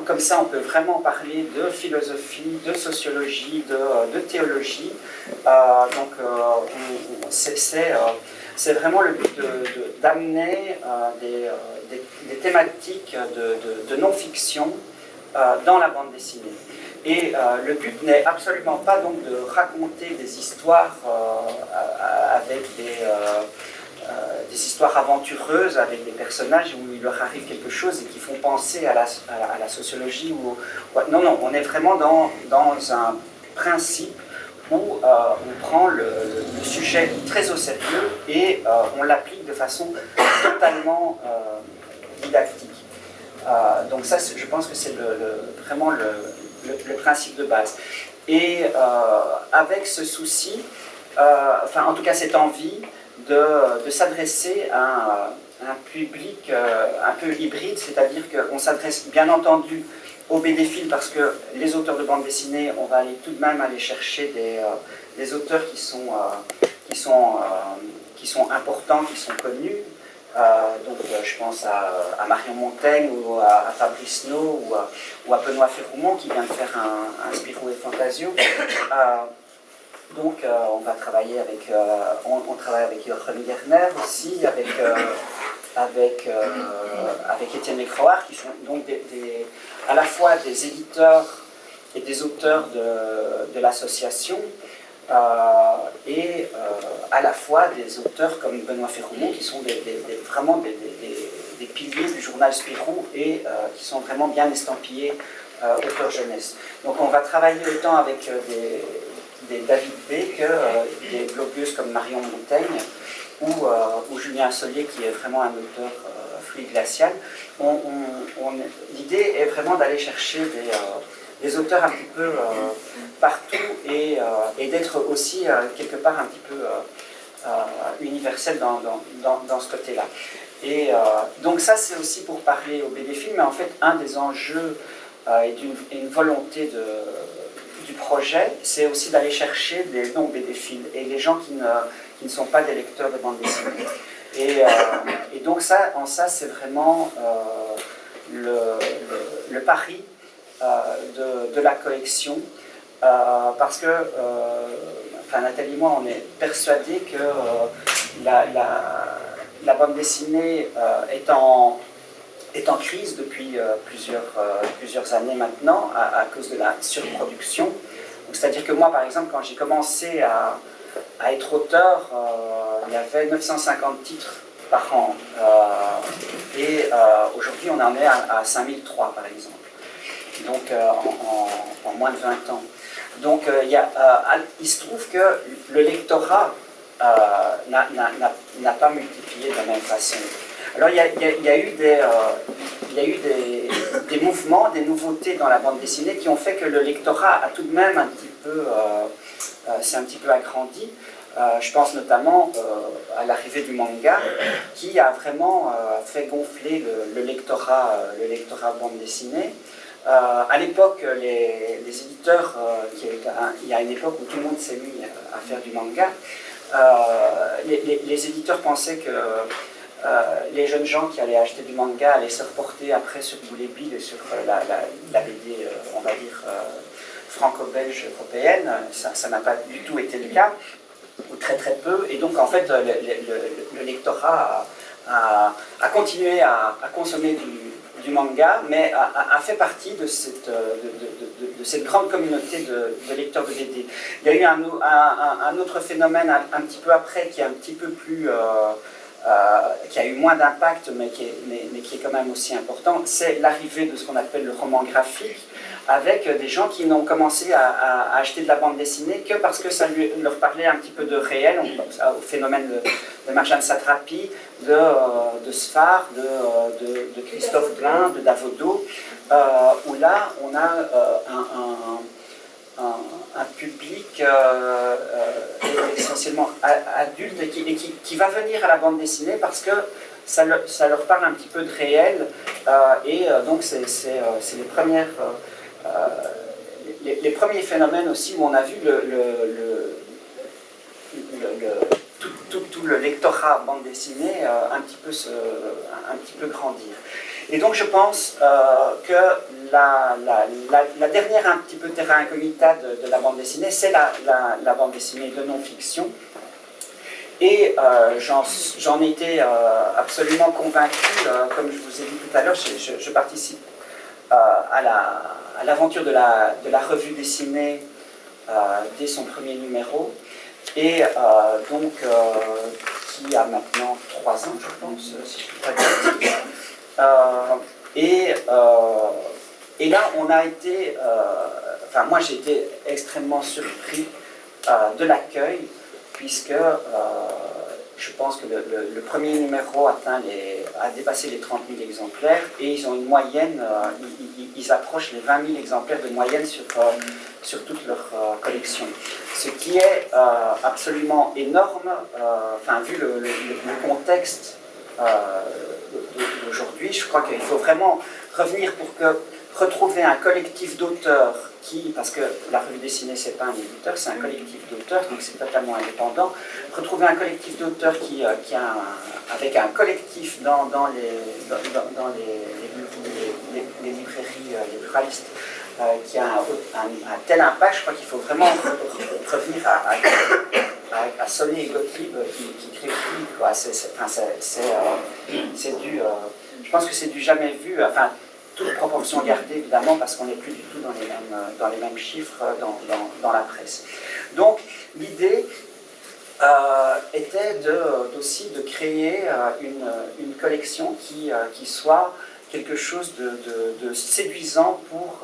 comme ça on peut vraiment parler de philosophie, de sociologie, de théologie. Donc c'est vraiment le but d'amener des thématiques de non-fiction dans la bande dessinée. Et le but n'est absolument pas donc de raconter des histoires avec des histoires aventureuses, avec des personnages où il leur arrive quelque chose et qui font penser à la sociologie. Non, on est vraiment dans un principe où on prend le sujet très au sérieux et on l'applique de façon totalement didactique. Donc ça, je pense que c'est vraiment le principe de base. Et avec ce souci, en tout cas cette envie de s'adresser à un public un peu hybride, c'est-à-dire qu'on s'adresse bien entendu aux BDphiles, parce que les auteurs de bande dessinée, on va tout de même aller chercher des auteurs qui sont importants, qui sont connus. Donc je pense à Marion Montaigne ou à Fabrice No ou à Benoît Féroumont qui vient de faire un Spirou et Fantasio. Donc on va travailler on travaille avec Jochen Gerner aussi, avec Étienne Lécroard, qui sont donc à la fois des éditeurs et des auteurs de l'association, et à la fois des auteurs comme Benoît Féroumont, qui sont vraiment des piliers du journal Spirou et qui sont vraiment bien estampillés auteurs jeunesse. Donc on va travailler autant avec des David B que des blogueuses comme Marion Montaigne ou Julien Sollier, qui est vraiment un auteur fluide glacial. L'idée est vraiment d'aller chercher des auteurs un petit peu partout et d'être aussi quelque part un petit peu universel dans ce côté-là. Et donc ça, c'est aussi pour parler aux BDphiles, mais en fait un des enjeux et une volonté du projet, c'est aussi d'aller chercher des non-BDphiles et les gens qui ne sont pas des lecteurs de bande dessinée. Et donc ça, c'est vraiment le pari de la collection, parce que Nathalie et moi, on est persuadés que la bande dessinée est en crise depuis plusieurs années maintenant à cause de la surproduction. C'est-à-dire que moi, par exemple, quand j'ai commencé à être auteur, il y avait 950 titres par an. Et aujourd'hui, on en est à 5003, par exemple. Donc, en moins de 20 ans. Donc, il se trouve que le lectorat n'a pas multiplié de la même façon. Alors, il y a eu des mouvements, des nouveautés dans la bande dessinée qui ont fait que le lectorat a tout de même s'est un petit peu agrandi. Je pense notamment à l'arrivée du manga, qui a vraiment fait gonfler le lectorat bande dessinée. À l'époque, les éditeurs, il y a une époque où tout le monde s'est mis à faire du manga, les éditeurs pensaient que les jeunes gens qui allaient acheter du manga allaient se reporter après sur Boule et Bill et sur la BD, on va dire, franco-belge européenne, ça n'a pas du tout été le cas, ou très très peu, et donc en fait le lectorat a continué à consommer du manga, mais a fait partie de cette grande communauté de lecteurs de BD. Il y a eu un autre phénomène un petit peu après qui est un petit peu plus... qui a eu moins d'impact, mais qui est quand même aussi important, c'est l'arrivée de ce qu'on appelle le roman graphique, avec des gens qui n'ont commencé à acheter de la bande dessinée que parce que ça leur parlait un petit peu de réel, au phénomène de Marjane Satrapi, de Sfar, de Christophe Blain, de Davodo, où là on a un public essentiellement adulte et qui va venir à la bande dessinée parce que ça leur parle un petit peu de réel, donc c'est les premiers phénomènes aussi où on a vu tout le lectorat bande dessinée un petit peu grandir. Et donc je pense que la dernière un petit peu terra incognita de la bande dessinée, c'est la bande dessinée de non-fiction. Et j'en étais absolument convaincu, comme je vous ai dit tout à l'heure, je participe à l'aventure de la revue dessinée dès son premier numéro, et donc qui a maintenant 3 ans, je pense, si je ne peux pas dire. Et là, on a été, moi j'ai été extrêmement surpris de l'accueil, puisque je pense que le premier numéro a dépassé les 30 000 exemplaires, et ils ont une moyenne, ils approchent les 20 000 exemplaires de moyenne sur toute leur collection. Ce qui est absolument énorme, vu le contexte d'aujourd'hui. Je crois qu'il faut vraiment revenir pour retrouver un collectif d'auteurs parce que la revue dessinée, c'est pas un éditeur, c'est un collectif d'auteurs, donc c'est totalement indépendant. Retrouver un collectif d'auteurs avec un collectif dans les librairies, les pluralistes, qui a un tel impact. Je crois qu'il faut vraiment revenir à Solé et Gottlieb qui crée je pense que c'est du jamais vu, toute proportion gardée évidemment, parce qu'on n'est plus du tout dans les mêmes chiffres dans la presse. Donc l'idée était aussi de créer une collection qui soit quelque chose de séduisant pour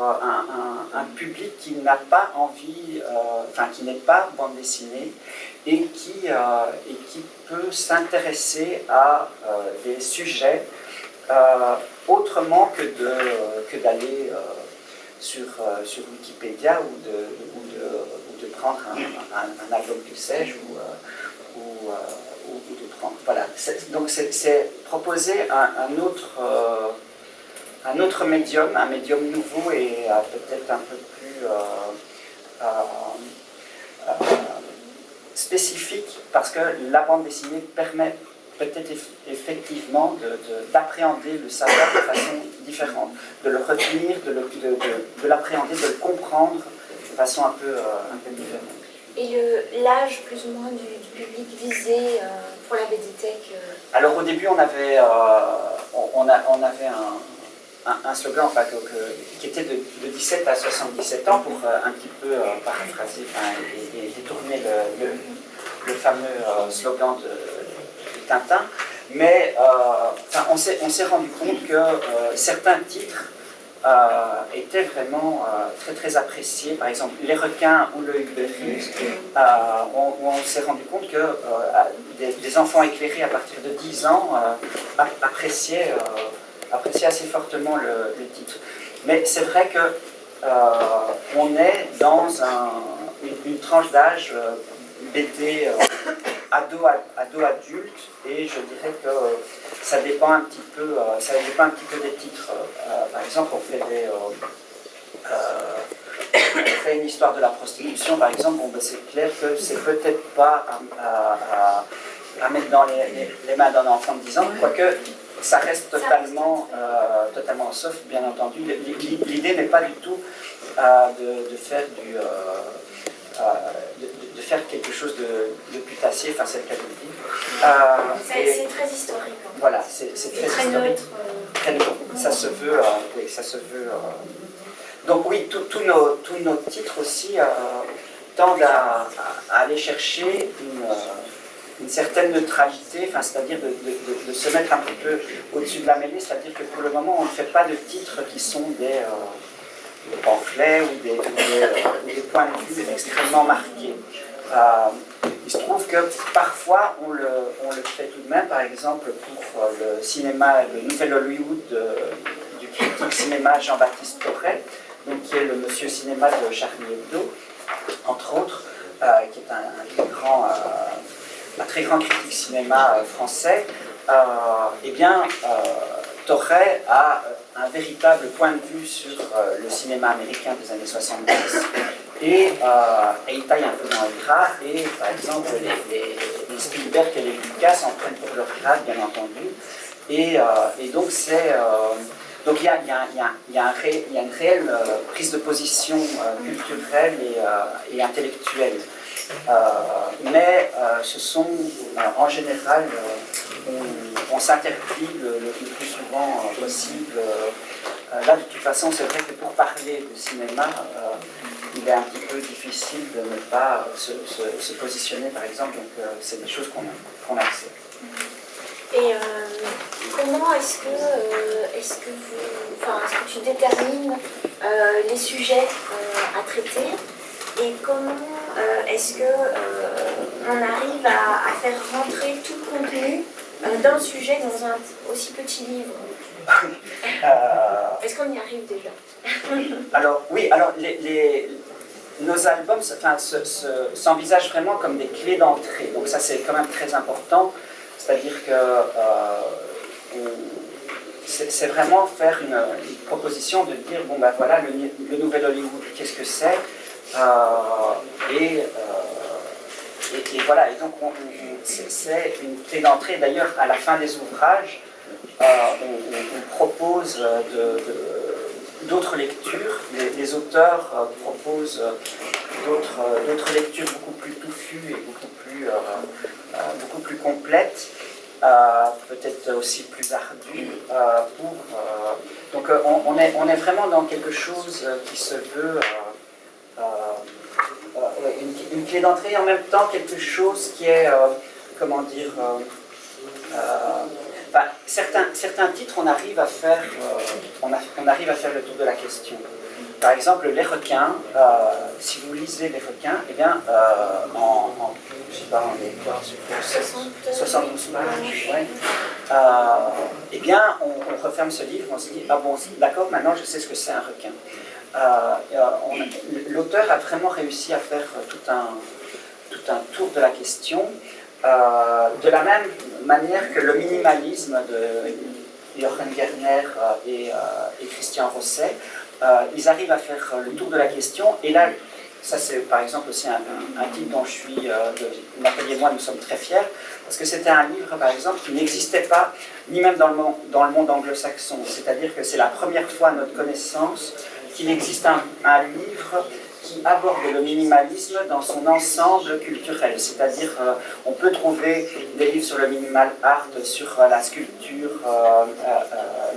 un public qui n'a pas envie, qui n'est pas bande dessinée, et qui peut s'intéresser à des sujets autrement que d'aller sur Wikipédia ou de prendre un album, que sais-je, ou de prendre. Voilà. Donc c'est proposer un autre médium, un médium nouveau et peut-être un peu plus spécifique, parce que la bande dessinée permet peut-être effectivement d'appréhender le savoir de façon différente, de le retenir, de l'appréhender, de le comprendre de façon un peu différente. Et l'âge plus ou moins du public visé pour la BDTech Alors au début on avait un slogan qui était de 17 à 77 ans, pour un petit peu paraphraser et détourner le fameux slogan de Tintin. Mais on s'est rendu compte que certains titres étaient vraiment très très appréciés. Par exemple, Les Requins ou le Hugues de Fils, on s'est rendu compte que des enfants éclairés à partir de 10 ans appréciaient assez fortement le titre. Mais c'est vrai que on est dans une tranche d'âge BD ado-adulte, et je dirais que ça dépend un petit peu des titres. Par exemple, on fait une histoire de la prostitution, par exemple, c'est clair que c'est peut-être pas à mettre dans les mains d'un enfant de 10 ans, quoique ça reste totalement, totalement sauf, bien entendu. L'idée n'est pas du tout de faire de faire quelque chose de putassier, enfin c'est le cas de le dire. C'est très historique. Voilà, c'est très historique. Neutre. Très neutre. Ça se veut, oui, ça se veut. Donc oui, tous nos titres aussi tendent à aller chercher une certaine neutralité, enfin, c'est-à-dire de se mettre un petit peu au-dessus de la mêlée, c'est-à-dire que pour le moment on ne fait pas de titres qui sont des pamphlets ou des points de vue extrêmement marqués. Il se trouve que parfois on le fait tout de même, par exemple pour le cinéma, le nouvel Hollywood du critique cinéma Jean-Baptiste Torret, donc qui est le monsieur cinéma de Charlie Hebdo, entre autres, qui est un très grand critique cinéma français. Eh bien, Torret a un véritable point de vue sur le cinéma américain des années 70 et il taille un peu dans le gras et par exemple les Spielberg et les Lucas en prennent pour leur grade bien entendu et donc c'est donc il y a une réelle prise de position culturelle et intellectuelle. Mais ce sont en général, on s'interdit le plus souvent possible. Là, de toute façon, c'est vrai que pour parler de cinéma, il est un petit peu difficile de ne pas se positionner, par exemple. Donc, c'est des choses qu'on accepte. Et comment est-ce que tu détermines les sujets à traiter et comment est-ce que on arrive à faire rentrer tout le contenu d'un sujet dans un aussi petit livre? Est-ce qu'on y arrive déjà? Alors oui, alors nos albums s'envisagent vraiment comme des clés d'entrée, donc ça c'est quand même très important, c'est-à-dire que c'est vraiment faire une proposition de dire, bon ben voilà, le nouvel Hollywood, qu'est-ce que c'est, et voilà, et donc c'est une clé d'entrée. D'ailleurs, à la fin des ouvrages, on propose d'autres lectures. Les auteurs proposent d'autres lectures beaucoup plus touffues et beaucoup plus complètes, peut-être aussi plus ardues. Donc on est vraiment dans quelque chose qui se veut une clé d'entrée et en même temps quelque chose qui est, comment dire, certains titres on arrive à faire le tour de la question. Par exemple, les requins, si vous lisez les requins, eh bien, je sais pas, on est quoi, sur 72 pages, ouais. Eh bien, on referme ce livre, on se dit, ah bon, d'accord, maintenant je sais ce que c'est un requin. L'auteur a vraiment réussi à faire tout un tour de la question, de la même manière que le minimalisme de Jochen Gerner et Christian Rosset. Ils arrivent à faire le tour de la question, et là, ça c'est par exemple aussi un titre dont je suis, Nathalie et moi, nous sommes très fiers, parce que c'était un livre, par exemple, qui n'existait pas, ni même dans le monde anglo-saxon, c'est-à-dire que c'est la première fois à notre connaissance qu'il existe un livre qui aborde le minimalisme dans son ensemble culturel, c'est-à-dire on peut trouver des livres sur le minimal art, sur la sculpture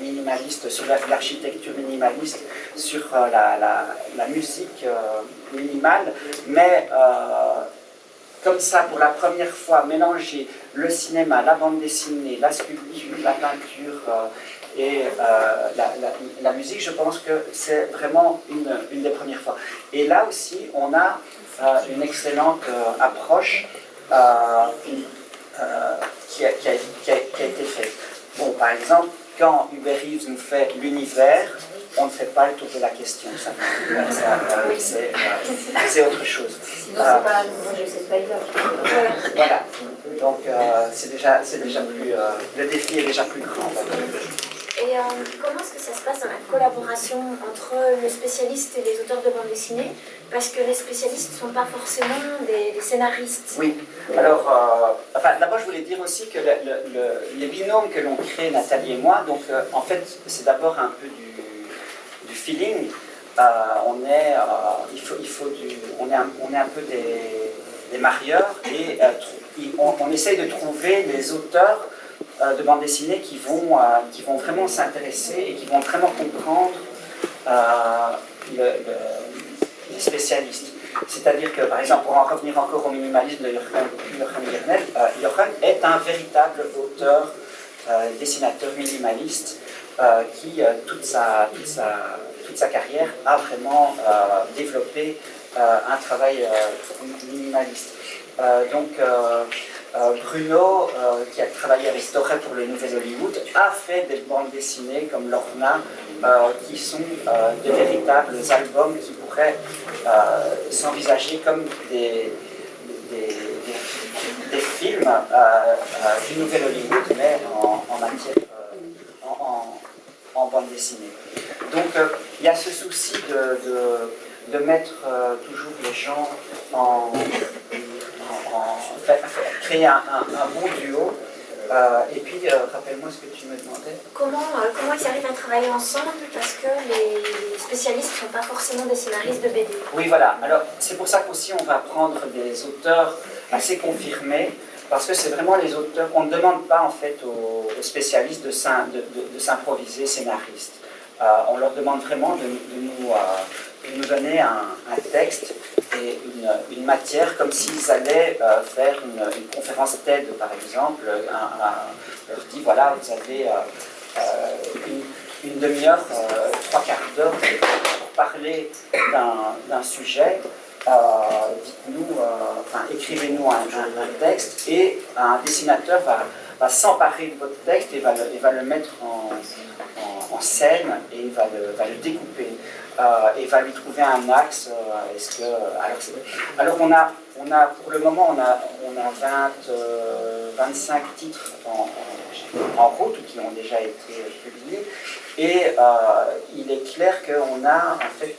minimaliste, sur l'architecture minimaliste, sur la musique minimale, mais comme ça, pour la première fois, mélanger le cinéma, la bande dessinée, la sculpture, la peinture et la musique, je pense que c'est vraiment une des premières fois. Et là aussi, on a une excellente approche qui a été faite. Bon, par exemple, quand Hubert Reeves nous fait l'univers, on ne fait pas le tour de la question. C'est autre chose. Sinon, c'est pas un projet, c'est pas évident. Voilà. Donc, c'est déjà plus. Le défi est déjà plus grand. Et Et comment est-ce que ça se passe dans la collaboration entre le spécialiste et les auteurs de bande dessinée? Parce que les spécialistes ne sont pas forcément des scénaristes. Oui, alors, d'abord je voulais dire aussi que les binômes que l'on crée, Nathalie et moi, donc en fait c'est d'abord un peu du feeling. On est un peu des marieurs et on essaye de trouver les auteurs de bande dessinée qui vont vraiment s'intéresser et qui vont vraiment comprendre les spécialistes. C'est-à-dire que, par exemple, pour en revenir encore au minimalisme de Jochen Gernel, Jochen est un véritable auteur, dessinateur minimaliste qui, toute sa carrière, a vraiment développé un travail minimaliste. Bruno, qui a travaillé avec Torre pour le Nouvel Hollywood, a fait des bandes dessinées comme Lorna, qui sont de véritables albums qui pourraient s'envisager comme des films du Nouvel Hollywood, mais en matière en bande dessinée. Donc il y a ce souci de mettre toujours les gens créer un bon duo. Et puis, rappelle-moi ce que tu me demandais. Comment ils arrivent à travailler ensemble? Parce que les spécialistes ne sont pas forcément des scénaristes de BD. Oui, voilà. Alors, c'est pour ça qu'aussi on va prendre des auteurs assez confirmés, parce que c'est vraiment les auteurs. On ne demande pas en fait aux spécialistes de s'improviser scénaristes. On leur demande vraiment de nous donner un texte et une matière, comme s'ils allaient faire une conférence TED, par exemple. On leur dit, voilà, vous avez une demi-heure, 3/4 d'heure pour parler d'un sujet. Dites-nous, écrivez-nous un texte, et un dessinateur va s'emparer de votre texte et va le mettre en scène, et il va le découper. Et va lui trouver un axe. Alors on a pour le moment on a 25 titres en route qui ont déjà été publiés, et il est clair qu'on a en fait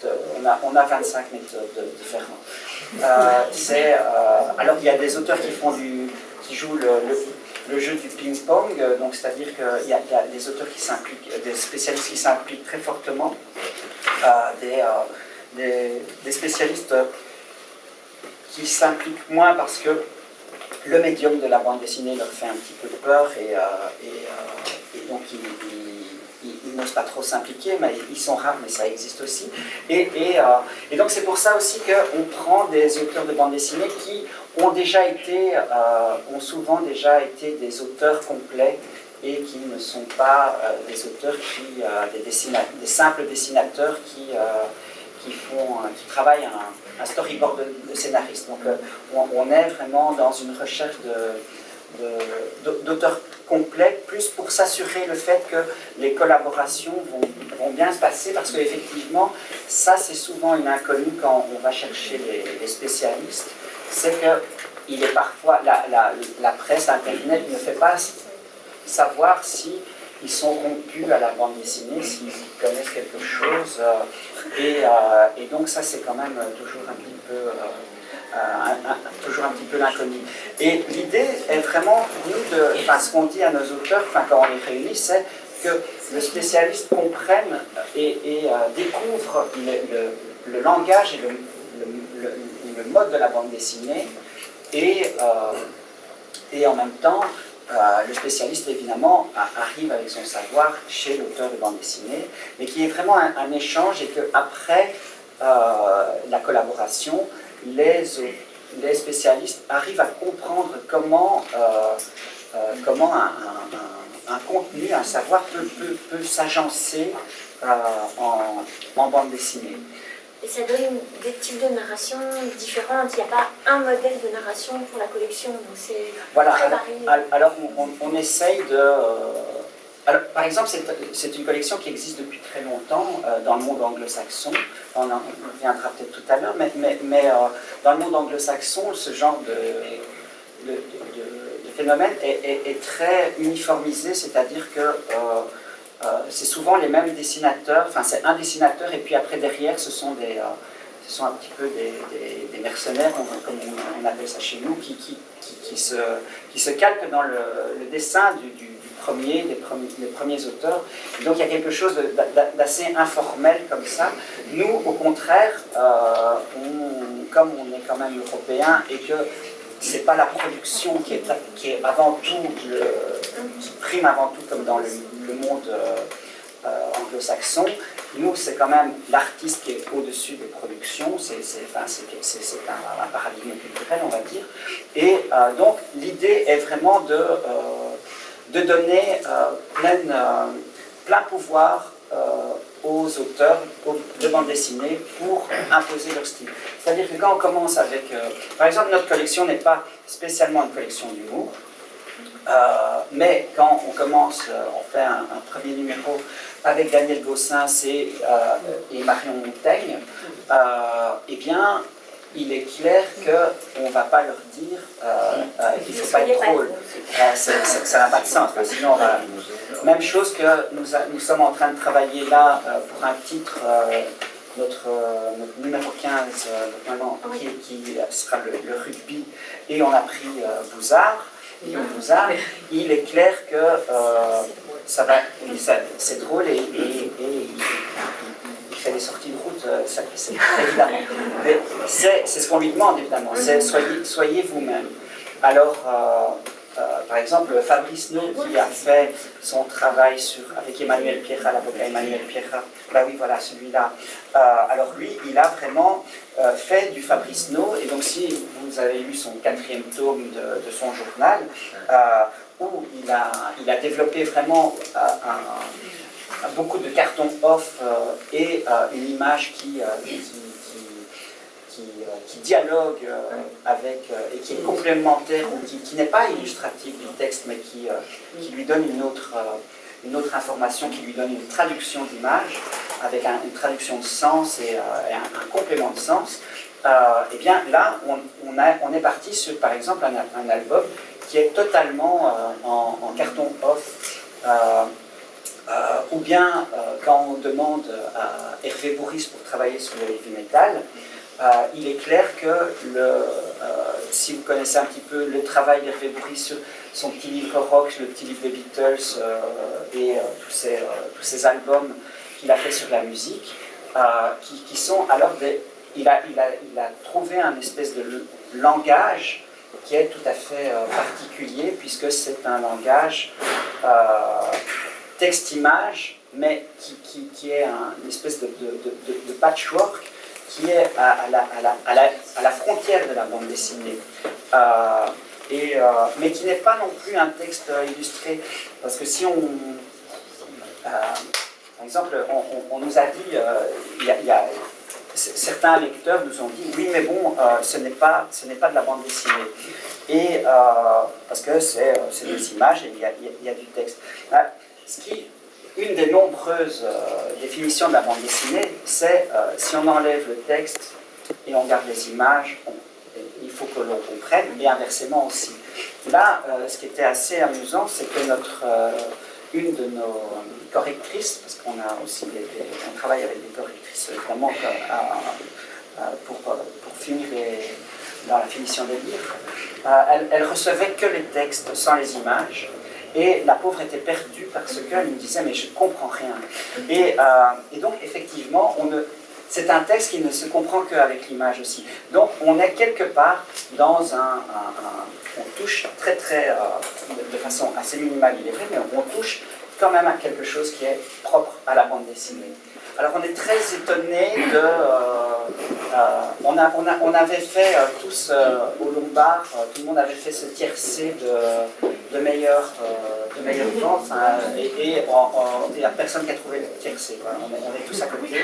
on a 25 méthodes différentes. Alors il y a des auteurs qui jouent le jeu du ping-pong, donc c'est-à-dire qu'il y a des auteurs qui s'impliquent, des spécialistes qui s'impliquent très fortement, des spécialistes qui s'impliquent moins parce que le médium de la bande dessinée leur fait un petit peu peur, et donc ils n'osent pas trop s'impliquer, mais ils sont rares, mais ça existe aussi. Et donc c'est pour ça aussi qu'on prend des auteurs de bande dessinée qui ont souvent déjà été des auteurs complets, et qui ne sont pas des auteurs des simples dessinateurs qui travaillent un storyboard de scénariste. Donc on est vraiment dans une recherche d'auteurs complets, plus pour s'assurer le fait que les collaborations vont bien se passer, parce qu'effectivement, ça c'est souvent une inconnue quand on va chercher les spécialistes, c'est qu'il est parfois, la presse, Internet ne fait pas savoir si ils sont rompus à la bande dessinée, s'ils connaissent quelque chose, et donc ça c'est quand même toujours un petit peu l'inconnu. Et l'idée est vraiment pour nous ce qu'on dit à nos auteurs, quand on les réunit, c'est que le spécialiste comprenne et découvre le langage et le mode de la bande dessinée, et en même temps le spécialiste, évidemment, arrive avec son savoir chez l'auteur de bande dessinée, mais qui est vraiment un échange, et qu'après la collaboration, les spécialistes arrivent à comprendre comment un contenu, un savoir peut s'agencer en bande dessinée. Et ça donne des types de narration différentes. Il n'y a pas un modèle de narration pour la collection, donc c'est très varié. Alors on essaye de... Alors, par exemple, c'est une collection qui existe depuis très longtemps dans le monde anglo-saxon. On en reviendra peut-être tout à l'heure, mais dans le monde anglo-saxon, ce genre de phénomène est très uniformisé, c'est-à-dire que c'est souvent les mêmes dessinateurs, enfin c'est un dessinateur et puis après derrière ce sont un petit peu des mercenaires, comme on appelle ça chez nous, qui se calquent dans le dessin des premiers auteurs. Et donc il y a quelque chose d'assez informel comme ça. Nous, au contraire, comme on est quand même européen et que c'est pas la production qui est avant tout, qui prime avant tout comme dans le monde anglo-saxon, nous c'est quand même l'artiste qui est au-dessus des productions, c'est un paradigme culturel on va dire, et donc l'idée est vraiment de donner plein pouvoir aux auteurs de bande dessinée pour imposer leur style. C'est-à-dire que quand on commence avec... par exemple, notre collection n'est pas spécialement une collection d'humour, mais quand on commence, on fait un premier numéro avec Daniel Gossens et Marion Montaigne, eh bien, il est clair qu'on ne va pas leur dire qu'il ne faut pas être drôle. Ça n'a pas de sens. Sinon, on va... Même chose que nous sommes en train de travailler là pour un titre, notre numéro 15, qui sera le rugby, et on a pris Bouzard. Guillaume Bouzard, il est clair que c'est drôle et il fait des sorties de route, évidemment. Mais c'est ce qu'on lui demande, évidemment, c'est soyez vous-même. Alors, par exemple, Fabrice No, qui a fait son travail avec Emmanuel Pierrat, l'avocat Emmanuel Pierrat, oui, voilà, celui-là. Alors lui, il a vraiment fait du Fabrice No, et donc si vous avez lu son 4e tome de son journal, où il a développé vraiment beaucoup de cartons off et une image qui dialogue avec, et qui est complémentaire, ou qui n'est pas illustratif du texte, mais qui lui donne une autre information, qui lui donne une traduction d'image, avec une traduction de sens et un complément de sens, et bien là, on est parti sur, par exemple, un album qui est totalement en carton off, ou bien quand on demande à Hervé Bourris pour travailler sur le heavy metal, il est clair que si vous connaissez un petit peu le travail d'Hervé Bourris sur son petit livre rock, le petit livre des Beatles et tous ces albums qu'il a fait sur la musique, qui sont alors il a trouvé un espèce de langage qui est tout à fait particulier, puisque c'est un langage texte-image, mais qui est une espèce de patchwork qui est à la frontière de la bande dessinée, mais qui n'est pas non plus un texte illustré, parce que si par exemple, on nous a dit, certains lecteurs nous ont dit, oui mais bon, ce n'est pas de la bande dessinée, et parce que c'est des images et il y a du texte. Une des nombreuses définitions de la bande dessinée, c'est si on enlève le texte et on garde les images, il faut que l'on comprenne, et inversement aussi. Là, ce qui était assez amusant, c'est que une de nos correctrices, parce qu'on a aussi on travaille avec des correctrices évidemment pour finir dans la finition des livres, elle recevait que les textes sans les images. Et la pauvre était perdue parce qu'elle me disait « mais je ne comprends rien ». Et donc effectivement, c'est un texte qui ne se comprend qu'avec l'image aussi. Donc on est quelque part dans on touche de façon assez minimale, il est vrai, mais on touche quand même à quelque chose qui est propre à la bande dessinée. Alors on est très étonnés on avait fait tous au Lombard, tout le monde avait fait ce tiercé de meilleures ventes, et il n'y a personne qui a trouvé le tiercé. Voilà. On est tous à côté.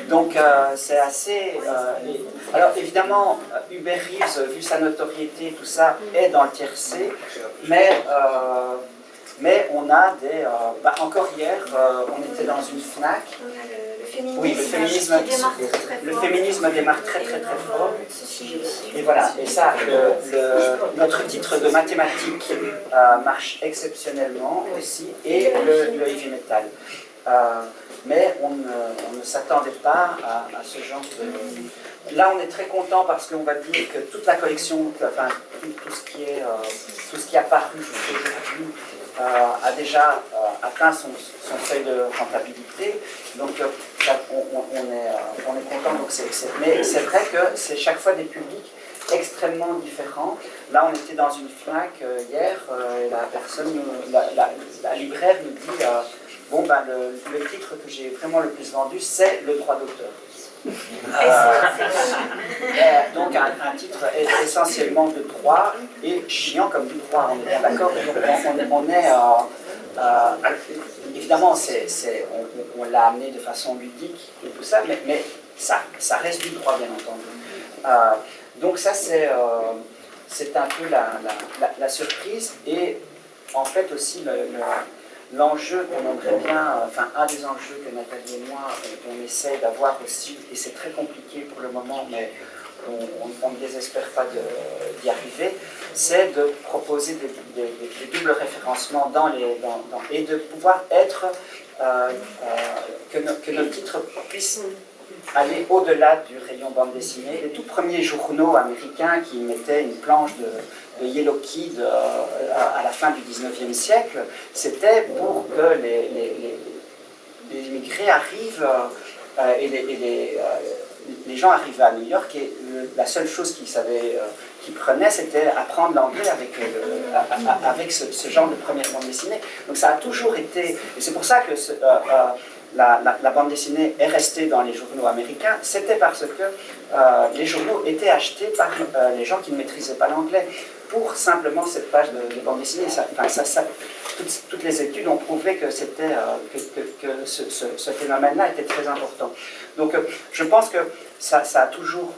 Donc c'est assez... alors évidemment, Hubert Reeves, vu sa notoriété, tout ça, est dans le tiercé, mais mais on a des... encore hier, on était dans une FNAC. On a le féminisme, Oui, le féminisme démarre très très très fort. Et voilà, et ça, notre titre de mathématiques marche exceptionnellement aussi, et le heavy metal. Mais on ne s'attendait pas à ce genre de... Là, on est très content parce qu'on va dire que toute la collection, enfin, tout ce qui est apparu aujourd'hui a déjà atteint son seuil de rentabilité. Donc, on est content. Mais c'est vrai que c'est chaque fois des publics extrêmement différents. Là, on était dans une FNAC hier, et la libraire nous dit bon, ben, le titre que j'ai vraiment le plus vendu, c'est le droit d'auteur. Donc un titre essentiellement de droit et chiant comme du droit, on est bien d'accord. Évidemment, on l'a amené de façon ludique et tout ça, mais ça reste du droit, bien entendu. Donc ça, c'est un peu la surprise, et en fait aussi l'enjeu qu'on aimerait bien, enfin un des enjeux que Nathalie et moi on essaie d'avoir aussi, et c'est très compliqué pour le moment, mais on ne désespère pas d'y arriver, c'est de proposer des doubles référencements et de pouvoir être, que nos titres puissent aller au-delà du rayon bande dessinée. Les tout premiers journaux américains qui mettaient une planche de Yellow Kid à la fin du 19e siècle, c'était pour que les immigrés arrivent et les gens arrivaient à New York, et la seule chose qu'ils prenaient, c'était apprendre l'anglais avec ce genre de première bande dessinée. Donc ça a toujours été, et c'est pour ça que la bande dessinée est restée dans les journaux américains, c'était parce que les journaux étaient achetés par les gens qui ne maîtrisaient pas l'anglais pour simplement cette page de bande dessinée. Toutes les études ont prouvé que ce phénomène-là était très important. Donc je pense que ça a toujours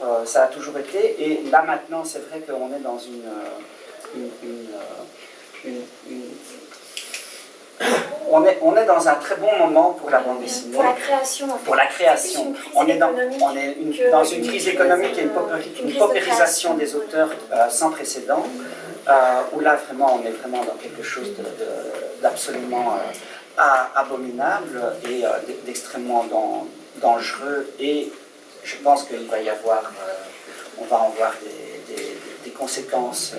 été, et là maintenant c'est vrai qu'on est dans on est dans un très bon moment pour la bande dessinée. Pour la création, en fait. Pour la création. On est dans une crise économique et une paupérisation des auteurs sans précédent, où là vraiment on est vraiment dans quelque chose d'absolument abominable et d'extrêmement dangereux, et je pense qu'il va y avoir, on va en voir des conséquences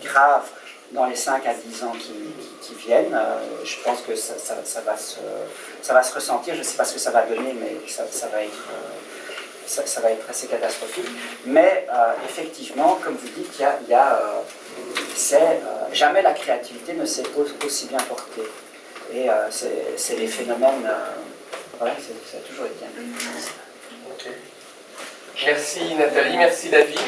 graves dans les 5 à 10 ans qui viennent. Je pense que ça va se ressentir. Je ne sais pas ce que ça va donner, mais ça va être assez catastrophique. Mais effectivement, comme vous dites, jamais la créativité ne s'est aussi bien portée. Et c'est les phénomènes... voilà, ça a toujours été. Okay. Merci Nathalie, merci David.